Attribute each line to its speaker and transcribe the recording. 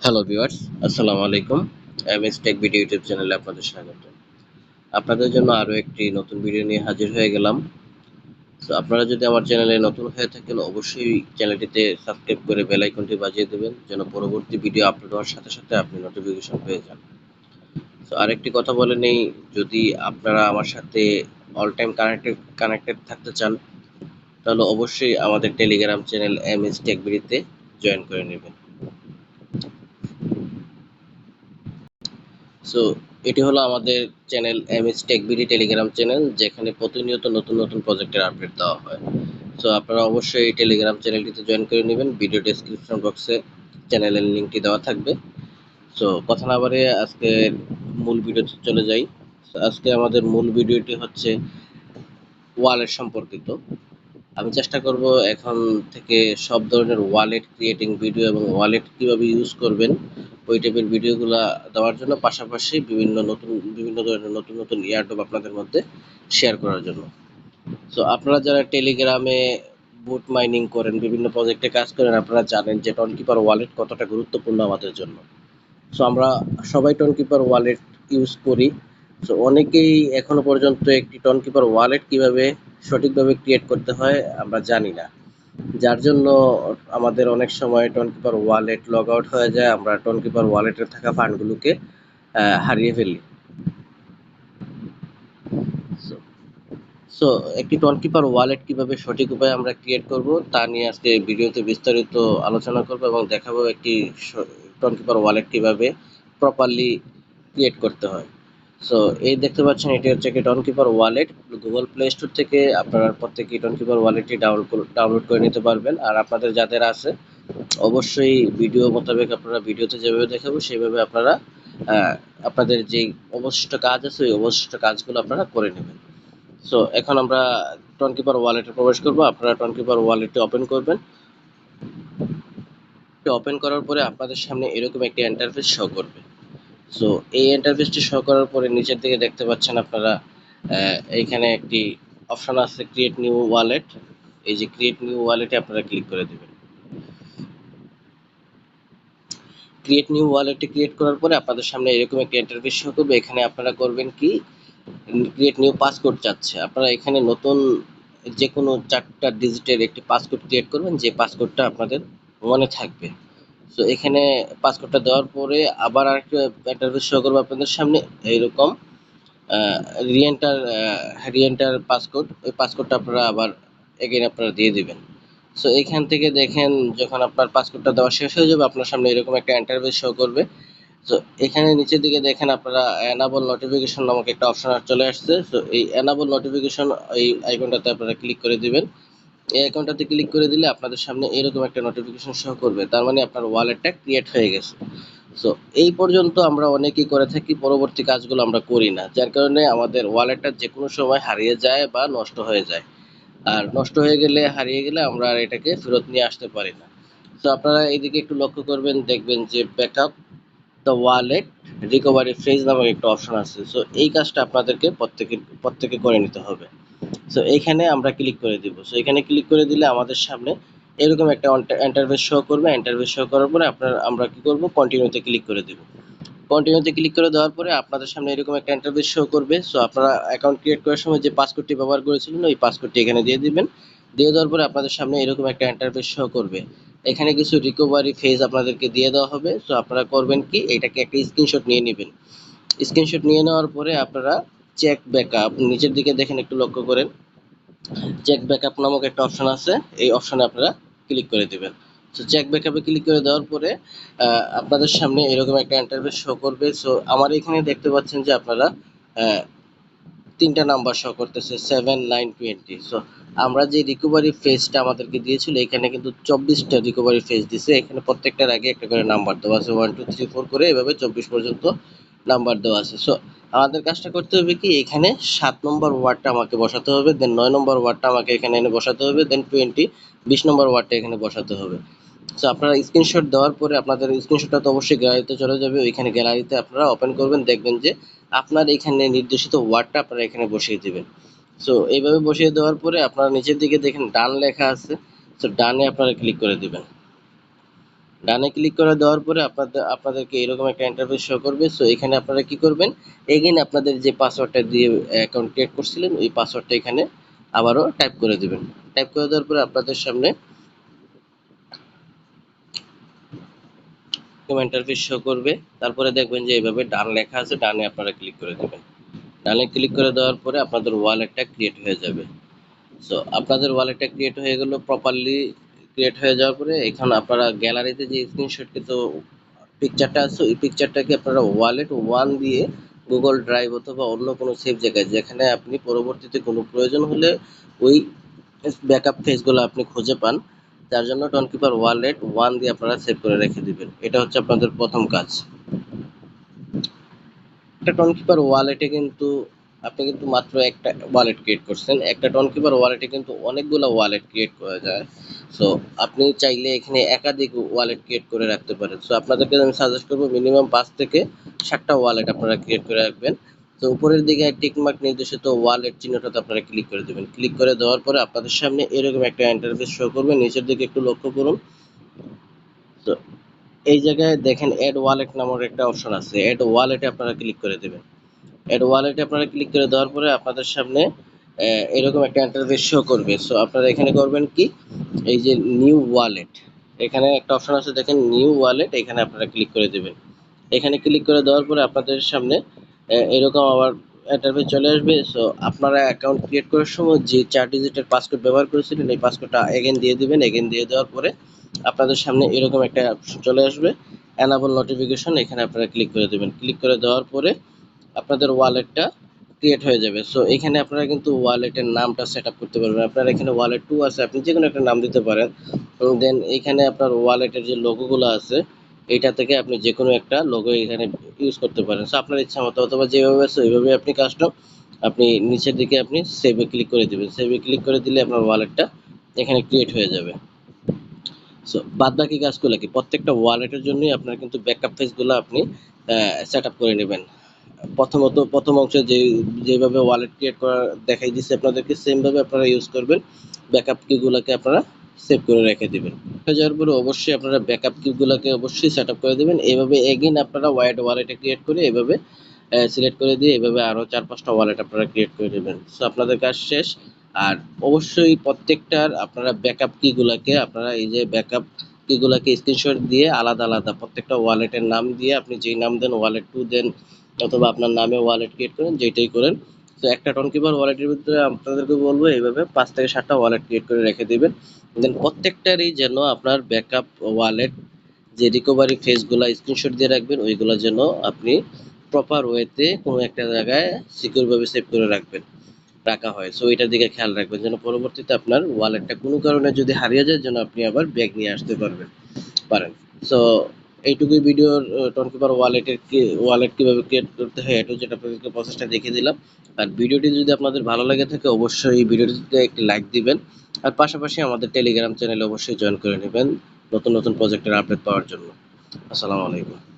Speaker 1: Hello viewers, আসসালামু আলাইকুম। MS take video YouTube চ্যানেলে আপনাদের স্বাগত। আপনাদের জন্য আরো একটি নতুন ভিডিও নিয়ে হাজির হয়ে গেলাম। সো আপনারা যদি আমার চ্যানেলে নতুন হয়ে থাকেন অবশ্যই চ্যানেলটিতে সাবস্ক্রাইব করে বেল আইকনটি বাজিয়ে দেবেন যেন পরবর্তী ভিডিও আপলোড হওয়ার সাথে সাথে আপনি নোটিফিকেশন পেয়ে যান। সো আরেকটি কথা বলে নেই, যদি আপনারা আমার সাথে অল টাইম কানেক্টেড থাকতে চান তাহলে অবশ্যই আমাদের টেলিগ্রাম চ্যানেল এমএস টেক ভিডিওতে জয়েন করে নেবেন। সো এটি হলো আমাদের channel MS tech BD Telegram channel, যেখানে প্রতিনিয়ত নতুন নতুন প্রজেক্টের আপডেট দেওয়া হয়। সো আপনারা অবশ্যই এই টেলিগ্রাম চ্যানেলটিতে জয়েন করে নেবেন। ভিডিও ডেসক্রিপশন বক্সে চ্যানেলের লিঙ্কটি দেওয়া থাকবে। সো কথা না বাড়িয়ে আজকে মূল ভিডিওতে চলে যাই। আজকে আমাদের মূল ভিডিওটি হচ্ছে ওয়ালেট সম্পর্কিত। আমি চেষ্টা করব এখন থেকে সব ধরনের ওয়ালেট ক্রিয়েটিং ভিডিও এবং ওয়ালেট কিভাবে ইউজ করবেন ওই টাইপের ভিডিওগুলো দেওয়ার জন্য, পাশাপাশি বিভিন্ন ধরনের নতুন নতুন এয়ারড্রপ আপনাদের মধ্যে শেয়ার করার জন্য। সো আপনারা যারা টেলিগ্রামে বুট মাইনিং করেন, বিভিন্ন প্রজেক্টে কাজ করেন, আপনারা জানেন যে টনকিপার ওয়ালেট কতটা গুরুত্বপূর্ণ আমাদের জন্য। সো আমরা সবাই টনকিপার ওয়ালেট ইউজ করি। সো অনেকেই এখনো পর্যন্ত একটি টনকিপার ওয়ালেট কিভাবে সঠিকভাবে ক্রিয়েট করতে হয় আমরা জানি না, যার জন্য আমাদের অনেক সময় টনকিপার ওয়ালেট লগ আউট হয়ে যায়, আমরা টনকিপার ওয়ালেটে থাকা ফান্ডগুলোকে হারিয়ে ফেলি। সো সো একটি টনকিপার ওয়ালেট কিভাবে সঠিক উপায়ে আমরা ক্রিয়েট করব তা নিয়ে আজকে ভিডিওতে বিস্তারিত আলোচনা করব এবং দেখাবো একটি টনকিপার ওয়ালেট কিভাবে প্রপারলি ক্রিয়েট করতে হয়। সো এই দেখতে পাচ্ছেন, এটি হচ্ছে একটি Tonkeeper wallet. Google play store থেকে আপনারা প্রত্যেকেই টনকিপার ওয়ালেটটি ডাউনলোড করে নিতে পারবেন। আর আপনাদের যাদের আছে অবশ্যই ভিডিও মোতাবেক আপনারা ভিডিওতে যেভাবে দেখাবো সেভাবে আপনারা আপনাদের যে অবশিষ্ট কাজ আছে ওই অবশিষ্ট কাজগুলো আপনারা করে নেবেন। সো এখন আমরা টনকিপার ওয়ালেটে প্রবেশ করব। আপনারা টনকিপার ওয়ালেটটি ওপেন করবেন। ওপেন করার পরে আপনাদের সামনে এরকম একটি ইন্টারফেস শো করবে। সো এই ইন্টারফেসটি শো করার পরে নিচের দিকে দেখতে পাচ্ছেন আপনারা এইখানে একটি অপশন আছে ক্রিয়েট নিউ ওয়ালেট। এই যে ক্রিয়েট নিউ ওয়ালেটে আপনারা ক্লিক করে দেবেন। ক্রিয়েট নিউ ওয়ালেটটি ক্রিয়েট করার পরে আপনাদের সামনে এরকম একটা ইন্টারফেস শো করবে। এখানে আপনারা করবেন কি, ক্রিয়েট নিউ পাসকোড চাচ্ছে। আপনারা এখানে নতুন যে কোনো 4টা ডিজিটের একটি পাসকোড ক্রিয়েট করবেন, যে পাসকোডটা আপনাদের মনে থাকবে। সো এখানে পাসকোডটা দেওয়ার পরে আবার আরেকটা ইন্টারফেস শো করবে আপনাদের সামনে এইরকম রিএন্টার রিএন্টার পাসকোড। ওই পাসকোডটা আপনারা আবার এগেইন আপনারা দিয়ে দিবেন। সো এখান থেকে দেখেন, যখন আপনার পাসকোডটা দেওয়া শেষ হয়ে যাবে আপনার সামনে এরকম একটা ইন্টারফেস শো করবে। সো এখানে নিচের দিকে দেখেন আপনারা এনাবল নোটিফিকেশন নামক একটা অপশন চলে আসছে। সো এই এনাবল নোটিফিকেশন এই আইকনটাতে আপনারা ক্লিক করে দিবেন। এই আইকনটাতে ক্লিক করে দিলে আপনাদের সামনে এরকম একটা নোটিফিকেশন শো করবে, তার মানে আপনার ওয়ালেটটা ক্রিয়েট হয়ে গেছে। সো এই পর্যন্ত আমরা অনেকেই করে থাকি, পরবর্তী কাজগুলো আমরা করি না, যার কারণে আমাদের ওয়ালেটটা যে কোনো সময় হারিয়ে যায় বা নষ্ট হয়ে যায়। আর নষ্ট হয়ে গেলে, হারিয়ে গেলে আমরা আর এটাকে ফেরত নিয়ে আসতে পারি না। তো আপনারা এইদিকে একটু লক্ষ্য করবেন, দেখবেন যে backup the wallet recovery phrase নামক একটা অপশন আছে। সো এই কাজটা আপনাদেরকে প্রত্যেকে করে নিতে হবে। সো এইখানে আমরা ক্লিক করে দিব। সো এখানে ক্লিক করে দিলে আমাদের সামনে এরকম একটা ইন্টারফেস শো করবে। ইন্টারফেস শো করার পরে আমরা কি করব, কন্টিনিউতে ক্লিক করে দিব। কন্টিনিউতে ক্লিক করে দেওয়ার পরে আপনাদের সামনে এরকম একটা ইন্টারফেস শো করবে। সো আপনারা অ্যাকাউন্ট ক্রিয়েট করার সময় যে পাসওয়ার্ডটি ব্যবহার করেছিলেন ওই পাসওয়ার্ডটি এখানে দিয়ে দিবেন। দিয়ে দেওয়ার পরে আপনাদের সামনে এরকম একটা ইন্টারফেস শো করবে। এখানে কিছু রিকভারি ফেজ আপনাদেরকে দিয়ে দেওয়া হবে। সো আপনারা করবেন কি, এটাকে একটা স্ক্রিনশট নিয়ে নেবেন। স্ক্রিনশট নিয়ে নেওয়ার পরে আপনারা চেক ব্যাকআপ নিচের দিকে দেখেন, একটু লক্ষ্য করেন, চেক ব্যাকআপ নামক একটা অপশন আছে। এই অপশনে আপনারা ক্লিক করে দিবেন। তো চেক ব্যাকআপে ক্লিক করে দেওয়ার পরে আপনাদের সামনে এরকম একটা ইন্টারফেস শো করবে। সো আমার এখানে দেখতে পাচ্ছেন যে আপনারা 3টা নাম্বার শো করতেছে 7, 9, 20। সো আমরা যে রিকভারি ফেজটা আমাদেরকে দিয়েছিল এখানে কিন্তু 24টা রিকভারি ফেজ দিছে। এখানে প্রত্যেকটার আগে একটা করে নাম্বার দেওয়া আছে, 1 2 3 4 করে এভাবে 24 পর্যন্ত নাম্বার দেওয়া আছে। সো আমাদের কাজটা করতে হবে কি, এখানে 7 নম্বর ওয়ার্ডটা আমাকে বসাতে হবে, দেন 9 নম্বর ওয়ার্ডটা আমাকে এখানে এনে বসাতে হবে, দেন 20 নম্বর ওয়ার্ডটা এখানে বসাতে হবে। সো আপনারা স্ক্রিনশট দেওয়ার পরে আপনাদের স্ক্রিনশটটা তো অবশ্যই গ্যালারিতে চলে যাবে। ওইখানে গ্যালারিতে আপনারা ওপেন করবেন, দেখবেন যে আপনার এখানে নির্দেশিত ওয়ার্ডটা আপনারা এখানে বসিয়ে দিবেন। সো এইভাবে বসিয়ে দেওয়ার পরে আপনারা নিচের দিকে দেখেন ডান লেখা আছে। সো ডানে আপনারা ক্লিক করে দিবেন। ডানে ক্লিক করে দেওয়ার পরে আপনাদেরকে এরকম একটা ইন্টারফেস শো করবে। সো এখানে আপনারা কি করবেন, এগেইন আপনাদের যে পাসওয়ার্ডটা দিয়ে অ্যাকাউন্ট ক্রিয়েট করছিলেন ওই পাসওয়ার্ডটা এখানে আবারও টাইপ করে দিবেন। টাইপ করে দেওয়ার পরে আপনাদের সামনে ইন্টারফেস শো করবে। তারপরে দেখবেন যে এইভাবে ডান লেখা আছে, ডানে আপনারা ক্লিক করে দেবেন। ডানে ক্লিক করে দেওয়ার পরে আপনাদের ওয়ালেটটা ক্রিয়েট হয়ে যাবে। সো আপনাদের ওয়ালেটটা ক্রিয়েট হয়ে গেল। প্রপারলি ক্রিয়েট হয়ে যাওয়ার পরে এখানে আপনারা গ্যালারিতে যে স্ক্রিনশট কিন্তু পিকচারটা আছে ওই পিকচারটাকে আপনারা ওয়ালেট ওয়ান দিয়ে গুগল ড্রাইভ অথবা অন্য কোনো সেভ জায়গায় যেখানে আপনি পরবর্তীতে কোনো প্রয়োজন হলে ওই ব্যাকআপ ফেজগুলো আপনি খুঁজে পান, তার জন্য টনকিপার ওয়ালেট ওয়ান দিয়ে আপনারা সেভ করে রেখে দিবেন। এটা হচ্ছে আপনাদের প্রথম কাজ। একটা টনকিপার ওয়ালেটে কিন্তু আপনি কিন্তু মাত্র একটা ওয়ালেট ক্রিয়েট করছেন, একটা টনকিপার ওয়ালেটে কিন্তু অনেকগুলো ওয়ালেট ক্রিয়েট করা যায়। সো আপনি চাইলে এখানে একাধিক ওয়ালেট ক্রিয়েট করে রাখতে পারেন। সো আপনাদেরকে আমি সাজেস্ট করবো মিনিমাম 5 থেকে 7টা ওয়ালেট আপনারা ক্রিয়েট করে রাখবেন। তো উপরের দিকে টিকমার্ক নির্দেশিত ওয়ালেট চিহ্নটাতে আপনারা ক্লিক করে দেবেন। ক্লিক করে দেওয়ার পরে আপনাদের সামনে এরকম একটা ইন্টারফেস শো করবে। নিচের দিকে একটু লক্ষ্য করুন। তো এই জায়গায় দেখেন অ্যাড ওয়ালেট নামের একটা অপশন আছে, অ্যাড ওয়ালেটে আপনারা ক্লিক করে দেবেন। অ্যাড ওয়ালেটে আপনারা ক্লিক করে দেওয়ার পরে আপনাদের সামনে এরকম একটা ইন্টারফেস শো করবে। সো আপনারা এখানে করবেন কি, এই যে নিউ ওয়ালেট, এখানে একটা অপশন আছে দেখেন নিউ ওয়ালেট, এখানে আপনারা ক্লিক করে দেবেন। এখানে ক্লিক করে দেওয়ার পরে আপনাদের সামনে এরকম আবার ইন্টারফেস চলে আসবে। সো আপনারা অ্যাকাউন্ট ক্রিয়েট করার সময় যে 4 ডিজিটের পাসওয়ার্ড ব্যবহার করেছিলেন এই পাসওয়ার্ডটা এগেন দিয়ে দিবেন। এগেন দিয়ে দেওয়ার পরে আপনাদের সামনে এরকম একটা অপশন চলে আসবে এনাবল নোটিফিকেশন, এখানে আপনারা ক্লিক করে দেবেন। ক্লিক করে দেওয়ার পরে আপনাদের ওয়ালেটটা ক্রিয়েট হয়ে যাবে। সো এখানে আপনারা কিন্তু ওয়ালেটের নামটা সেট আপ করতে পারবেন। আপনার এখানে ওয়ালেট টু আছে, আপনি যে কোনো একটা নাম দিতে পারেন। দেন এখানে আপনার ওয়ালেটের যে লোগোগুলো আছে এটা থেকে আপনি যে কোনো একটা লোগো এখানে ইউজ করতে পারেন। সো আপনার ইচ্ছা মতো অথবা যেভাবে আছে ওইভাবে আপনি কাজটা আপনি নিচের দিকে আপনি সেভে ক্লিক করে দিবেন। সেভে ক্লিক করে দিলে আপনার ওয়ালেটটা এখানে ক্রিয়েট হয়ে যাবে। সো বাদ বাকি কাজগুলো কি, প্রত্যেকটা ওয়ালেটের জন্যই আপনার কিন্তু ব্যাকআপ পেজগুলো আপনি সেট আপ করে নেবেন। প্রথমত প্রথম অংশে যেভাবে ওয়ালেট ক্রিয়েট করা দেখাই দিচ্ছে আপনাদেরকে সেম ভাবে আপনারা ইউজ করবেন। ব্যাকআপ কিগুলোকে আপনারা সেভ করে রেখে দিবেন। হয়ে যাওয়ার পরে অবশ্যই আপনারা ব্যাকআপ কিগুলোকে অবশ্যই সেট আপ করে দেবেন। এইভাবে এগেইন আপনারা ওয়ালেটে ক্রিয়েট করে এভাবে সিলেক্ট করে দিয়ে এভাবে আরও 4-5টা ওয়ালেট আপনারা ক্রিয়েট করে নেবেন। সো আপনাদের কাজ শেষ। আর অবশ্যই প্রত্যেকটার আপনারা ব্যাকআপ কিগুলোকে আপনারা এই যে ব্যাকআপ কিগুলোকে স্ক্রিনশট দিয়ে আলাদা আলাদা প্রত্যেকটা ওয়ালেটের নাম দিয়ে আপনি যেই নাম দেন ওয়ালেট টু দেন অথবা আপনার নামে ওয়ালেট ক্রিয়েট করেন যেটাই করেন। তো একটা টনকিপার ওয়ালেটের ভিতরে আপনাদেরকে বলবো এইভাবে 5 থেকে 7টা ওয়ালেট ক্রিয়েট করে রেখে দিবেন। দেন প্রত্যেকটারই যেন আপনার ব্যাকআপ ওয়ালেট যে রিকভারি ফেজগুলো স্ক্রিনশট দিয়ে রাখবেন ওইগুলো যেন আপনি প্রপার ওয়েতে কোনো একটা জায়গায় সিকিউরভাবে সেভ করে রাখা হয়। সো এটার দিকে খেয়াল রাখবেন যেন পরবর্তীতে আপনার ওয়ালেটটা কোনো কারণে যদি হারিয়ে যায় যেন আপনি আবার ব্যাক নিয়ে আসতে পারেন। সো এইটুকুই ভিডিওর টনকিপার ওয়ালেট কিভাবে ক্রিয়েট করতে হয় এটা যেটা আপনাদেরকে প্রসেসটা দেখিয়ে দিলাম। আর ভিডিওটি যদি আপনাদের ভালো লাগে থাকে অবশ্যই এই ভিডিওটিতে একটি লাইক দিবেন। আর পাশাপাশি আমাদের টেলিগ্রাম চ্যানেলে অবশ্যই জয়েন করে নেবেন নতুন নতুন প্রজেক্টের আপডেট পাওয়ার জন্য। আসসালামু আলাইকুম।